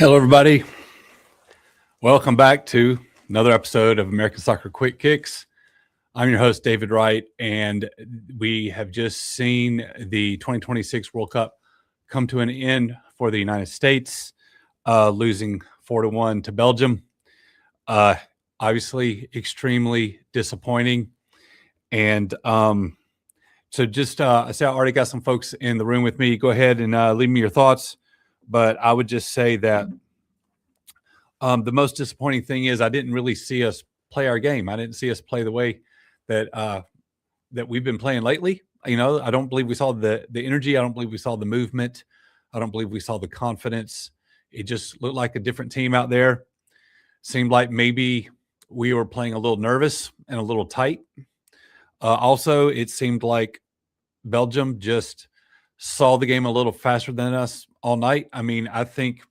Hello, everybody. Welcome back to another episode of American Soccer Quick Kicks. I'm your host, David Wright, and we have just seen the 2026 World Cup come to an end for the United States, losing 4-1 to Belgium. Obviously, extremely disappointing. And so just, I say I already got some folks in the room with me. Go ahead and leave me your thoughts. But I would just say that the most disappointing thing is I didn't really see us play our game. I didn't see us play the way that we've been playing lately. You know, I don't believe we saw the energy. I don't believe we saw the movement. I don't believe we saw the confidence. It just looked like a different team out there. Seemed like maybe we were playing a little nervous and a little tight. Also, it seemed like Belgium just saw the game a little faster than us all night. I mean, I think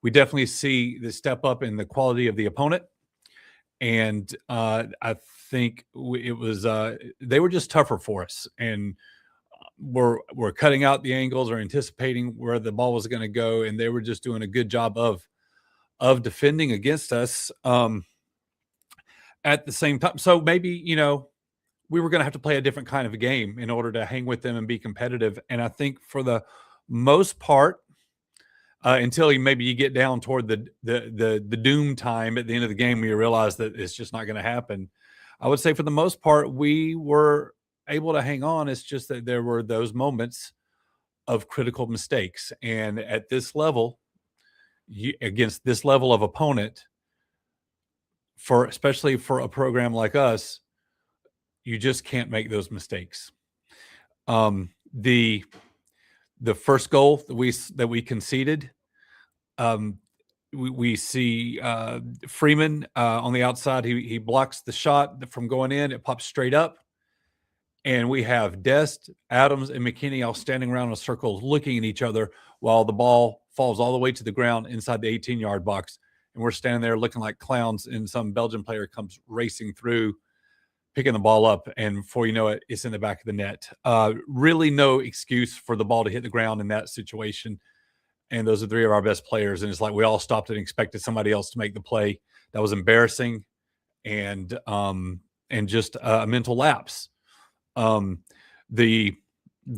we definitely see the step up in the quality of the opponent. And I think it was they were just tougher for us. And we're cutting out the angles or anticipating where the ball was going to go. And they were just doing a good job of defending against us at the same time. So maybe, you know, we were going to have to play a different kind of a game in order to hang with them and be competitive. And I think for the most part, until maybe you get down toward the doom time at the end of the game where you realize that it's just not going to happen, I would say for the most part, we were able to hang on. It's just that there were those moments of critical mistakes. And at this level, against this level of opponent, especially for a program like us, you just can't make those mistakes. The first goal that we conceded, we see Freeman on the outside. He blocks the shot from going in. It pops straight up, and we have Dest, Adams, and McKinney all standing around in a circle, looking at each other while the ball falls all the way to the ground inside the 18-yard box, and we're standing there looking like clowns. And some Belgian player comes racing through, picking the ball up, and before you know it, it's in the back of the net. Really no excuse for the ball to hit the ground in that situation. And those are three of our best players. And it's like we all stopped and expected somebody else to make the play. That was embarrassing and just a mental lapse. The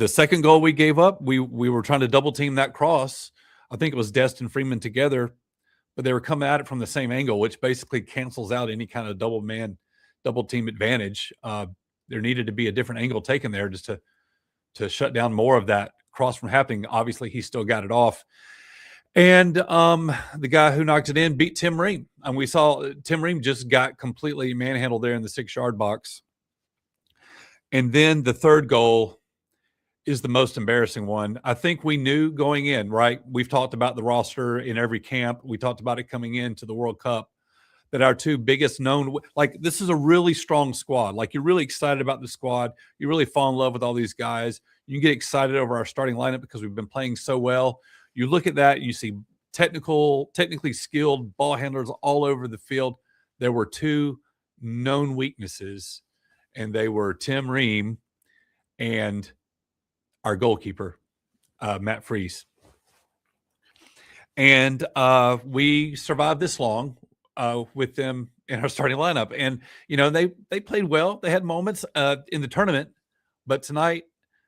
second goal we gave up, we were trying to double team that cross. I think it was Dest and Freeman together, but they were coming at it from the same angle, which basically cancels out any kind of double team advantage. There needed to be a different angle taken there just to shut down more of that cross from happening. Obviously, he still got it off. And the guy who knocked it in beat Tim Ream. And we saw Tim Ream just got completely manhandled there in the 6-yard box. And then the third goal is the most embarrassing one. I think we knew going in, right? We've talked about the roster in every camp. We talked about it coming into the World Cup, that our two biggest known, like, this is a really strong squad. Like, you're really excited about the squad. You really fall in love with all these guys. You get excited over our starting lineup because we've been playing so well. You look at that, you see technically skilled ball handlers all over the field. There were two known weaknesses, and they were Tim Ream and our goalkeeper, Matt Freese. And we survived this long with them in our starting lineup. And, you know, they played well. They had moments in the tournament, but tonight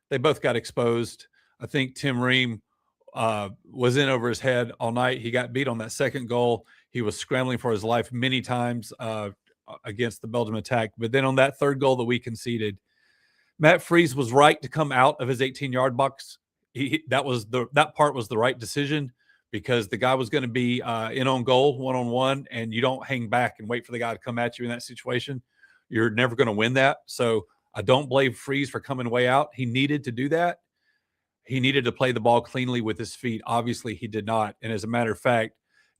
they both got exposed. I think Tim Ream was in over his head all night. He got beat on that second goal. He was scrambling for his life many times against the Belgium attack. But then on that third goal that we conceded, Matt Freese was right to come out of his 18-yard box. That part was the right decision, because the guy was going to be in on goal, one-on-one, and you don't hang back and wait for the guy to come at you in that situation. You're never going to win that. So I don't blame Freese for coming way out. He needed to do that. He needed to play the ball cleanly with his feet. Obviously, he did not. And as a matter of fact,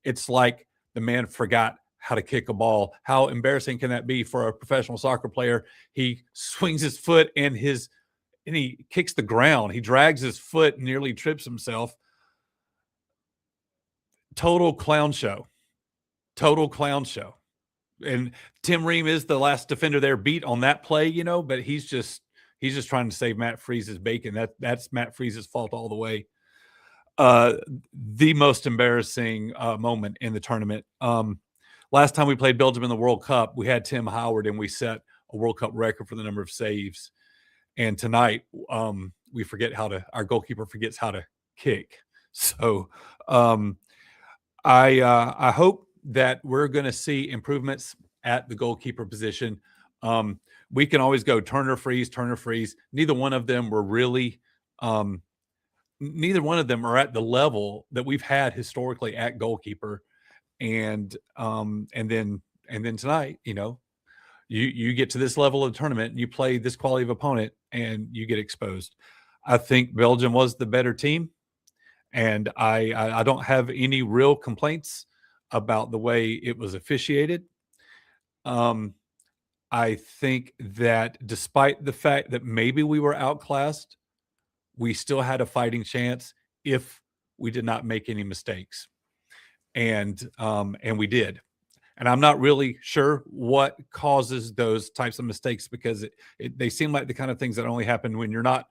it's like the man forgot how to kick a ball. How embarrassing can that be for a professional soccer player? He swings his foot and he kicks the ground. He drags his foot and nearly trips himself. Total clown show. And Tim Ream is the last defender there beat on that play, you know, but he's just trying to save Matt Freese's bacon. That's Matt Freese's fault all the way. uh, the most embarrassing moment in the tournament. Last time we played Belgium in the World Cup, we had Tim Howard and we set a World Cup record for the number of saves. And tonight, we forget how to. Our goalkeeper forgets how to kick. So um, I hope that we're going to see improvements at the goalkeeper position. We can always go Turner freeze, Turner freeze. Neither one of them were really. Neither one of them are at the level that we've had historically at goalkeeper. And then tonight, you get to this level of the tournament and you play this quality of opponent and you get exposed. I think Belgium was the better team, and I don't have any real complaints about the way it was officiated. Um, I think that despite the fact that maybe we were outclassed, we still had a fighting chance if we did not make any mistakes, and we did. And I'm not really sure what causes those types of mistakes, because they seem like the kind of things that only happen when you're not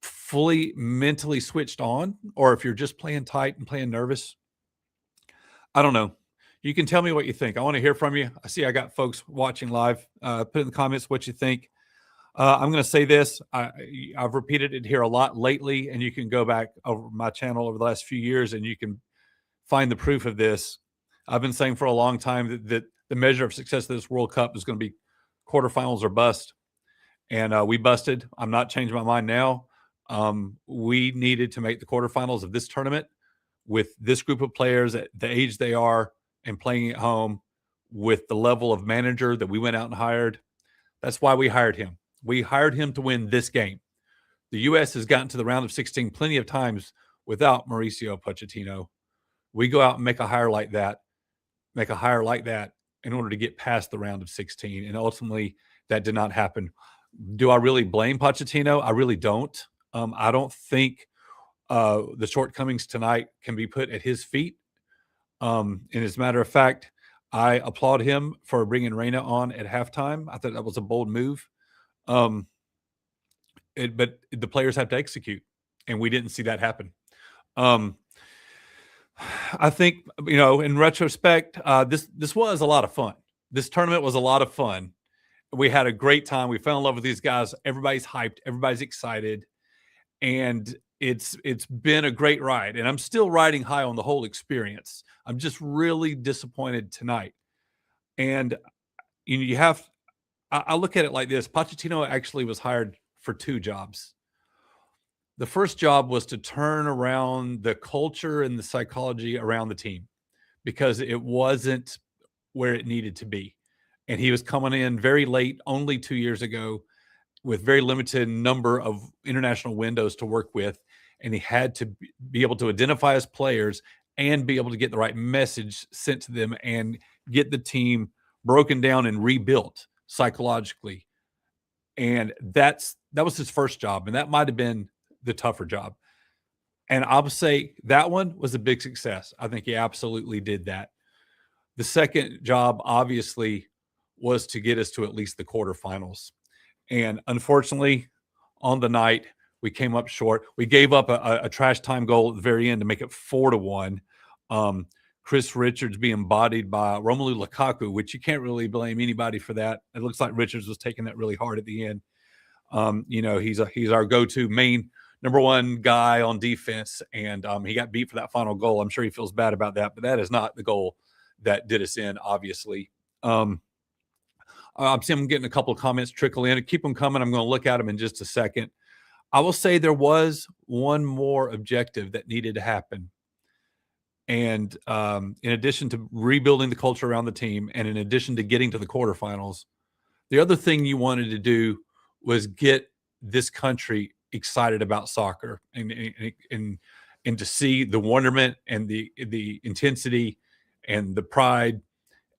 fully mentally switched on, or if you're just playing tight and playing nervous. I don't know. You can tell me what you think. I want to hear from you. I see I got folks watching live. Put in the comments what you think. I'm going to say this. I've repeated it here a lot lately, and you can go back over my channel over the last few years and you can find the proof of this. I've been saying for a long time that the measure of success of this World Cup is going to be quarterfinals or bust. And we busted. I'm not changing my mind now. We needed to make the quarterfinals of this tournament with this group of players at the age they are and playing at home with the level of manager that we went out and hired. That's why we hired him. We hired him to win this game. The U.S. has gotten to the round of 16 plenty of times without Mauricio Pochettino. We go out and make a hire like that in order to get past the round of 16. And ultimately, that did not happen. Do I really blame Pochettino? I really don't. I don't think the shortcomings tonight can be put at his feet. And as a matter of fact, I applaud him for bringing Reina on at halftime. I thought that was a bold move. But the players have to execute, and we didn't see that happen. I think, in retrospect, this was a lot of fun. This tournament was a lot of fun. We had a great time. We fell in love with these guys. Everybody's hyped. Everybody's excited. And it's been a great ride. And I'm still riding high on the whole experience. I'm just really disappointed tonight. And I look at it like this. Pochettino actually was hired for two jobs. The first job was to turn around the culture and the psychology around the team, because it wasn't where it needed to be. And he was coming in very late, only 2 years ago, with very limited number of international windows to work with. And he had to be able to identify his players and be able to get the right message sent to them and get the team broken down and rebuilt psychologically. And that was his first job. And that might have been the tougher job. And I would say that one was a big success. I think he absolutely did that. The second job, obviously, was to get us to at least the quarterfinals. And unfortunately, on the night, we came up short. We gave up a trash time goal at the very end to make it 4-1. Chris Richards being bodied by Romelu Lukaku, which you can't really blame anybody for that. It looks like Richards was taking that really hard at the end. He's our go-to main number one guy on defense, and he got beat for that final goal. I'm sure he feels bad about that, but that is not the goal that did us in, obviously. I'm getting a couple of comments trickle in. Keep them coming. I'm going to look at them in just a second. I will say there was one more objective that needed to happen. And in addition to rebuilding the culture around the team, and in addition to getting to the quarterfinals, the other thing you wanted to do was get this country excited about soccer and to see the wonderment and the intensity and the pride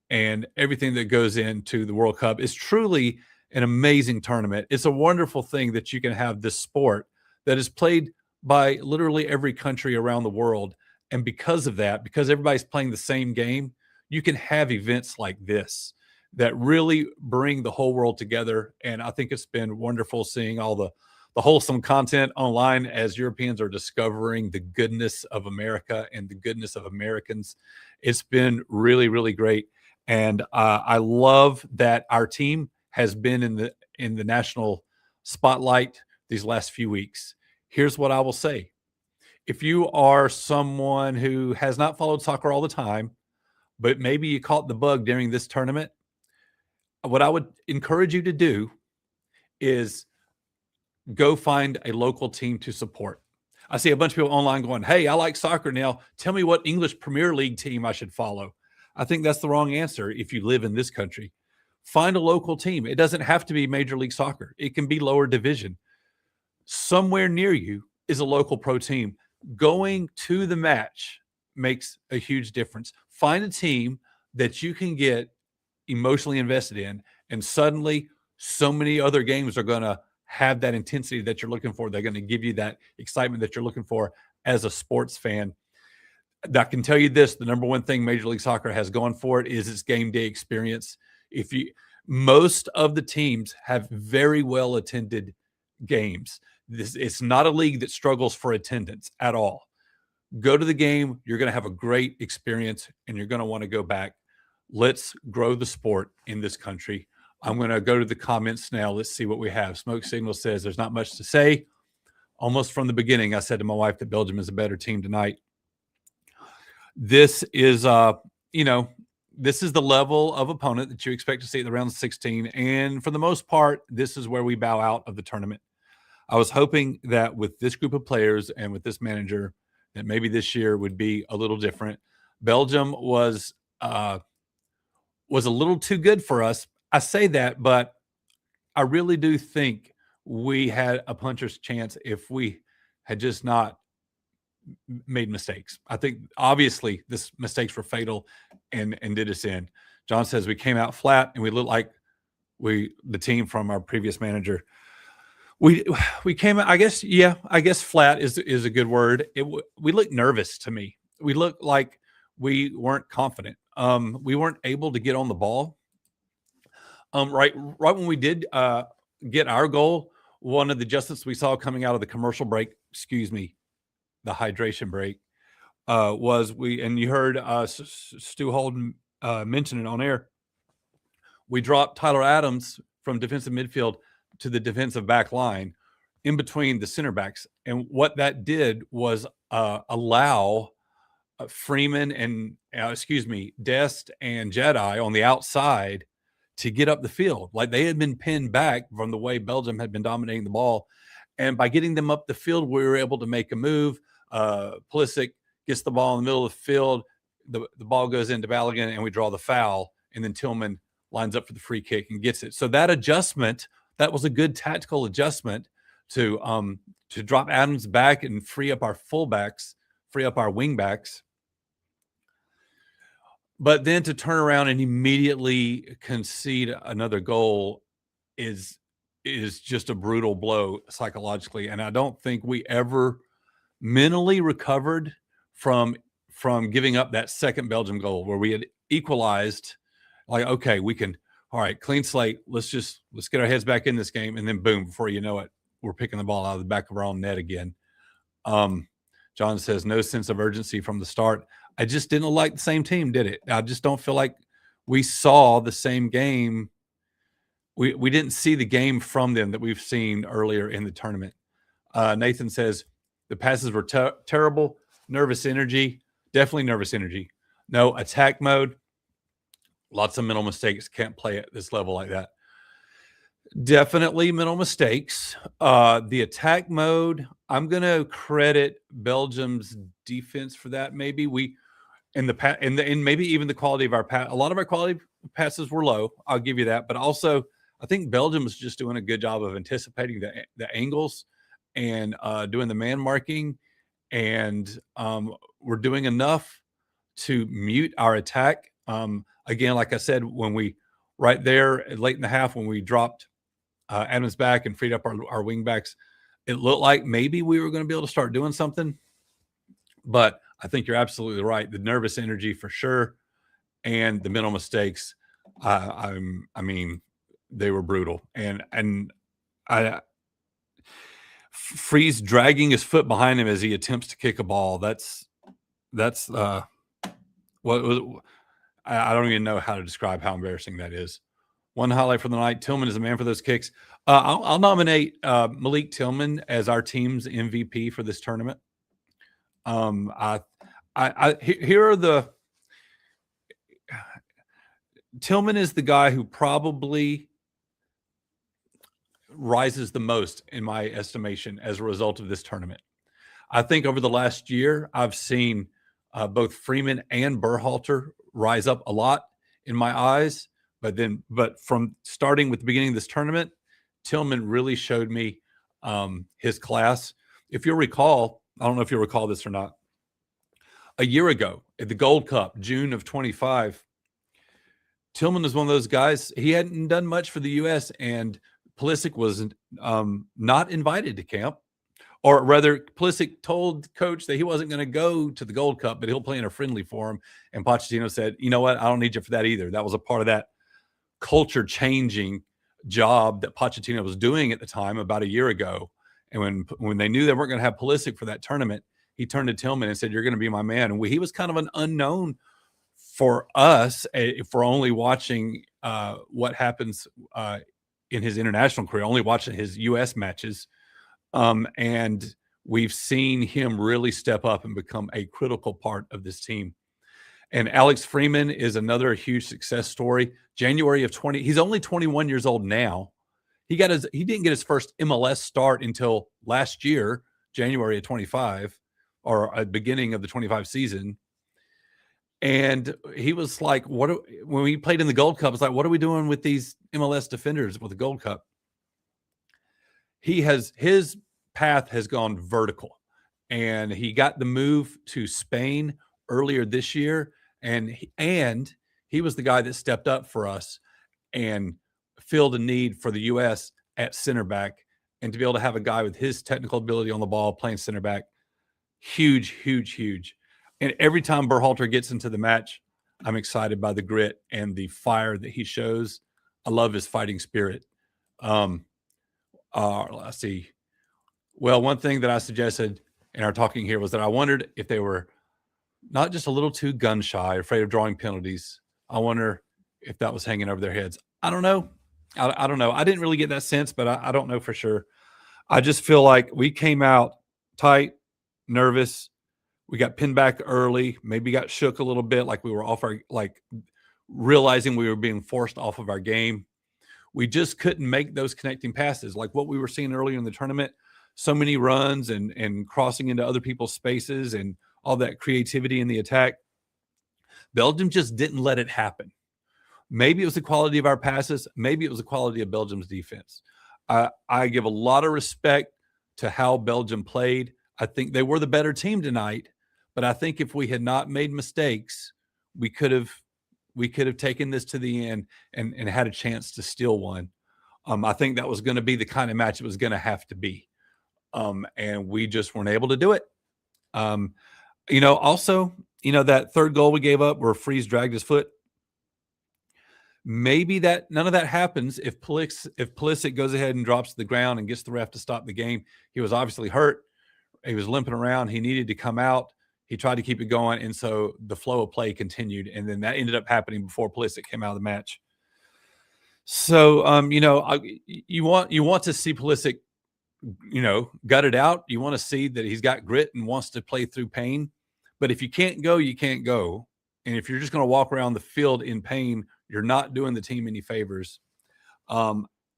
and everything that goes into the World Cup. Is truly an amazing tournament. It's a wonderful thing that you can have this sport that is played by literally every country around the world. And because of that, because everybody's playing the same game, you can have events like this that really bring the whole world together. And I think it's been wonderful seeing all the the wholesome content online as Europeans are discovering the goodness of America and the goodness of Americans. It's been really, really great. And I love that our team has been in the national spotlight these last few weeks. Here's what I will say. If you are someone who has not followed soccer all the time, but maybe you caught the bug during this tournament, what I would encourage you to do is go find a local team to support. I see a bunch of people online going, "Hey, I like soccer now. Tell me what English Premier League team I should follow." I think that's the wrong answer if you live in this country. Find a local team. It doesn't have to be Major League Soccer. It can be lower division. Somewhere near you is a local pro team. Going to the match makes a huge difference. Find a team that you can get emotionally invested in, and suddenly so many other games are going to have that intensity that you're looking for. They're going to give you that excitement that you're looking for as a sports fan. I can tell you this, the number one thing Major League Soccer has going for it is its game day experience. Most of the teams have very well attended games. It's not a league that struggles for attendance at all. Go to the game, you're going to have a great experience, and you're going to want to go back. Let's grow the sport in this country. I'm going to go to the comments now. Let's see what we have. Smoke Signal says there's not much to say. Almost from the beginning, I said to my wife that Belgium is a better team tonight. This is, this is the level of opponent that you expect to see at the round of 16. And for the most part, this is where we bow out of the tournament. I was hoping that with this group of players and with this manager, that maybe this year would be a little different. Belgium was a little too good for us. I say that, but I really do think we had a puncher's chance if we had just not made mistakes. I think obviously this mistakes were fatal and did us in. John says we came out flat and we looked like the team from our previous manager. We came out, I guess flat is a good word. We looked nervous to me. We looked like we weren't confident. We weren't able to get on the ball. Right when we did get our goal, one of the adjustments we saw coming out of the commercial break, the hydration break, and you heard Stu Holden mention it on air. We dropped Tyler Adams from defensive midfield to the defensive back line in between the center backs. And what that did was allow Freeman and, Dest and Jedi on the outside to get up the field. Like they had been pinned back from the way Belgium had been dominating the ball. And by getting them up the field, we were able to make a move. Pulisic gets the ball in the middle of the field. The ball goes into Balogun and we draw the foul. And then Tillman lines up for the free kick and gets it. So that adjustment, that was a good tactical adjustment to drop Adams back and free up our fullbacks, free up our wingbacks. But then to turn around and immediately concede another goal is just a brutal blow psychologically. And I don't think we ever mentally recovered from giving up that second Belgium goal where we had equalized. Like, okay, we can, all right, clean slate. Let's get our heads back in this game. And then boom, before you know it, we're picking the ball out of the back of our own net again. John says no sense of urgency from the start. I just didn't like the same team, did it? I just don't feel like we saw the same game. We didn't see the game from them that we've seen earlier in the tournament. Nathan says the passes were terrible. Nervous energy, definitely nervous energy. No attack mode. Lots of mental mistakes. Can't play at this level like that. Definitely mental mistakes. The attack mode, I'm going to credit Belgium's defense for that. Maybe and maybe even the quality of our pass. A lot of our quality passes were low. I'll give you that. But also, I think Belgium is just doing a good job of anticipating the angles and doing the man marking. And we're doing enough to mute our attack. Again, like I said, right there late in the half, when we dropped Adams back and freed up our wing backs, it looked like maybe we were going to be able to start doing something. But I think you're absolutely right. The nervous energy for sure, and the mental mistakes. I mean, they were brutal, and Freeze dragging his foot behind him as he attempts to kick a ball. That's what was. I don't even know how to describe how embarrassing that is. One highlight for the night: Tillman is a man for those kicks. I'll nominate Malik Tillman as our team's MVP for this tournament. Here are the. Tillman is the guy who probably rises the most in my estimation as a result of this tournament. I think over the last year, I've seen both Freeman and Berhalter rise up a lot in my eyes. But from starting with the beginning of this tournament, Tillman really showed me his class. If you'll recall, I don't know if you'll recall this or not. A year ago at the Gold Cup, June of 25, Tillman was one of those guys. He hadn't done much for the U.S. and Pulisic was not invited to camp. Or rather, Pulisic told coach that he wasn't going to go to the Gold Cup, but he'll play in a friendly for him. And Pochettino said, you know what? I don't need you for that either. That was a part of that culture-changing job that Pochettino was doing at the time about a year ago. And when they knew they weren't going to have Pulisic for that tournament, he turned to Tillman and said, you're going to be my man. And he was kind of an unknown for us for only watching what happens in his international career, only watching his U.S. matches. And we've seen him really step up and become a critical part of this team. And Alex Freeman is another huge success story. January of 20, he's only 21 years old now. He didn't get his first MLS start until last year, January of 25, or at the beginning of the 25 season. And he was like, when we played in the Gold Cup, it's like, what are we doing with these MLS defenders with the Gold Cup? His path has gone vertical, and he got the move to Spain earlier this year. And he was the guy that stepped up for us and filled a need for the U.S. at center back. And to be able to have a guy with his technical ability on the ball playing center back, huge, huge, huge. And every time Berhalter gets into the match, I'm excited by the grit and the fire that he shows. I love his fighting spirit. Let's see. Well, one thing that I suggested in our talking here was that I wondered if they were not just a little too gun shy, afraid of drawing penalties. I wonder if that was hanging over their heads. I don't know. I don't know. I didn't really get that sense, but I don't know for sure. I just feel like we came out tight, nervous. We got pinned back early, maybe got shook a little bit, like we were realizing we were being forced off of our game. We just couldn't make those connecting passes like what we were seeing earlier in the tournament. So many runs and crossing into other people's spaces and all that creativity in the attack. Belgium just didn't let it happen. Maybe it was the quality of our passes. Maybe it was the quality of Belgium's defense. I give a lot of respect to how Belgium played. I think they were the better team tonight, but I think if we had not made mistakes, we could have taken this to the end and had a chance to steal one. I think that was going to be the kind of match it was going to have to be. And we just weren't able to do it. Also, that third goal we gave up where Freeze dragged his foot. Maybe that none of that happens if Pulisic goes ahead and drops to the ground and gets the ref to stop the game. He was obviously hurt. He was limping around. He needed to come out. He tried to keep it going, and so the flow of play continued, and then that ended up happening before Pulisic came out of the match. So, you want to see Pulisic, gut it out. You want to see that he's got grit and wants to play through pain. But if you can't go, you can't go. And if you're just going to walk around the field in pain, you're not doing the team any favors.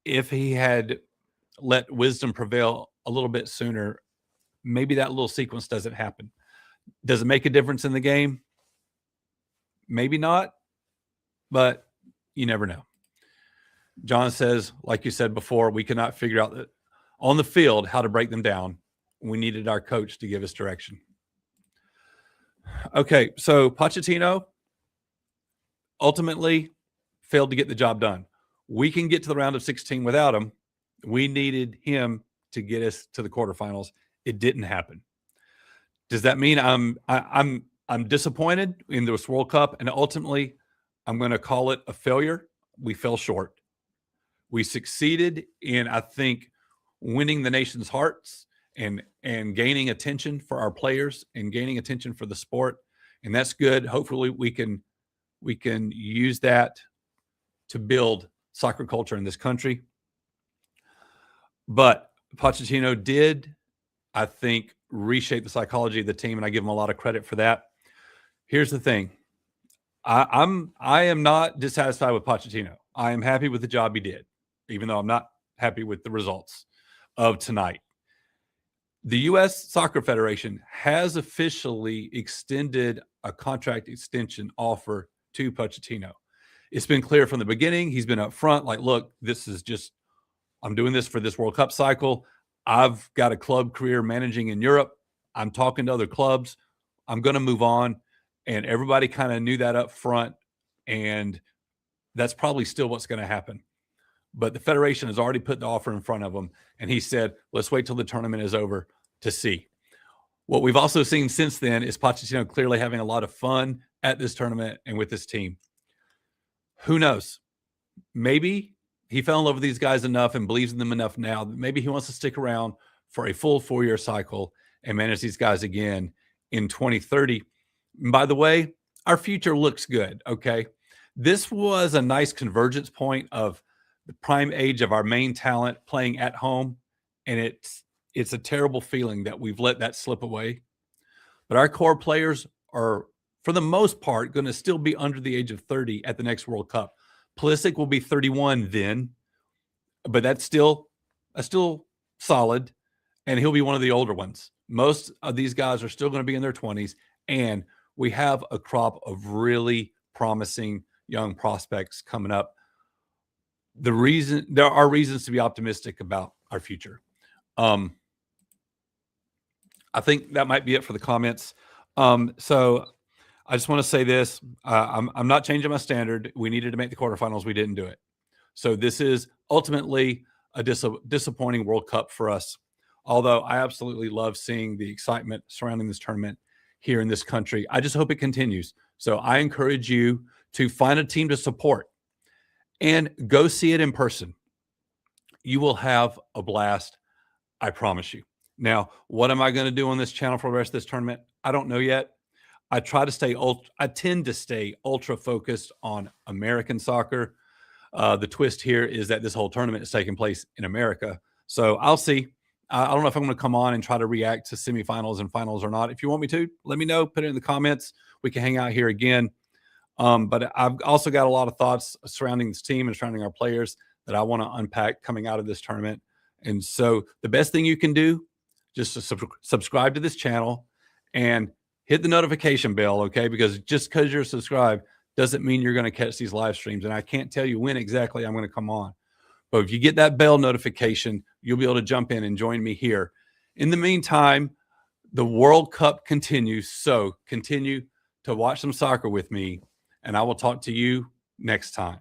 If he had let wisdom prevail a little bit sooner, maybe that little sequence doesn't happen. Does it make a difference in the game? Maybe not, but you never know. John says, like you said before, we could not figure out that on the field how to break them down. We needed our coach to give us direction. Okay, so Pochettino ultimately failed to get the job done. We can get to the round of 16 without him. We needed him to get us to the quarterfinals. It didn't happen. Does that mean I'm disappointed in this World Cup, and ultimately I'm going to call it a failure? We fell short. We succeeded in, I think, winning the nation's hearts and gaining attention for our players and gaining attention for the sport, and that's good. Hopefully we can use that to build soccer culture in this country. But Pochettino did, I think, reshape the psychology of the team, and I give him a lot of credit for that. Here's the thing. I am not dissatisfied with Pochettino. I am happy with the job he did, even though I'm not happy with the results of tonight. The U.S. Soccer Federation has officially extended a contract extension offer to Pochettino. It's been clear from the beginning. He's been upfront, like, look, this is just, I'm doing this for this World Cup cycle. I've got a club career managing in Europe. I'm talking to other clubs. I'm going to move on. And everybody kind of knew that up front. And that's probably still what's going to happen. But the Federation has already put the offer in front of him. And he said, let's wait till the tournament is over to see. What we've also seen since then is Pochettino clearly having a lot of fun at this tournament and with this team. Who knows? Maybe he fell in love with these guys enough and believes in them enough now that maybe he wants to stick around for a full 4-year cycle and manage these guys again in 2030. And by the way, our future looks good, okay? This was a nice convergence point of the prime age of our main talent playing at home, and it's a terrible feeling that we've let that slip away. But our core players are, for the most part, going to still be under the age of 30 at the next World Cup. Pulisic will be 31 then, but that's still solid, and he'll be one of the older ones. Most of these guys are still going to be in their 20s, and we have a crop of really promising young prospects coming up. There are reasons to be optimistic about our future. I think that might be it for the comments. So I just want to say this. I'm not changing my standard. We needed to make the quarterfinals. We didn't do it. So this is ultimately a disappointing World Cup for us. Although I absolutely love seeing the excitement surrounding this tournament here in this country. I just hope it continues. So I encourage you to find a team to support and go see it in person. You will have a blast. I promise you. Now, what am I going to do on this channel for the rest of this tournament? I don't know yet. I tend to stay ultra focused on American soccer. The twist here is that this whole tournament is taking place in America. So I'll see. I don't know if I'm going to come on and try to react to semifinals and finals or not. If you want me to, let me know. Put it in the comments. We can hang out here again. But I've also got a lot of thoughts surrounding this team and surrounding our players that I want to unpack coming out of this tournament. And so the best thing you can do, just to subscribe to this channel and hit the notification bell, okay? Because just because you're subscribed doesn't mean you're going to catch these live streams. And I can't tell you when exactly I'm going to come on. But if you get that bell notification, you'll be able to jump in and join me here. In the meantime, the World Cup continues. So continue to watch some soccer with me, and I will talk to you next time.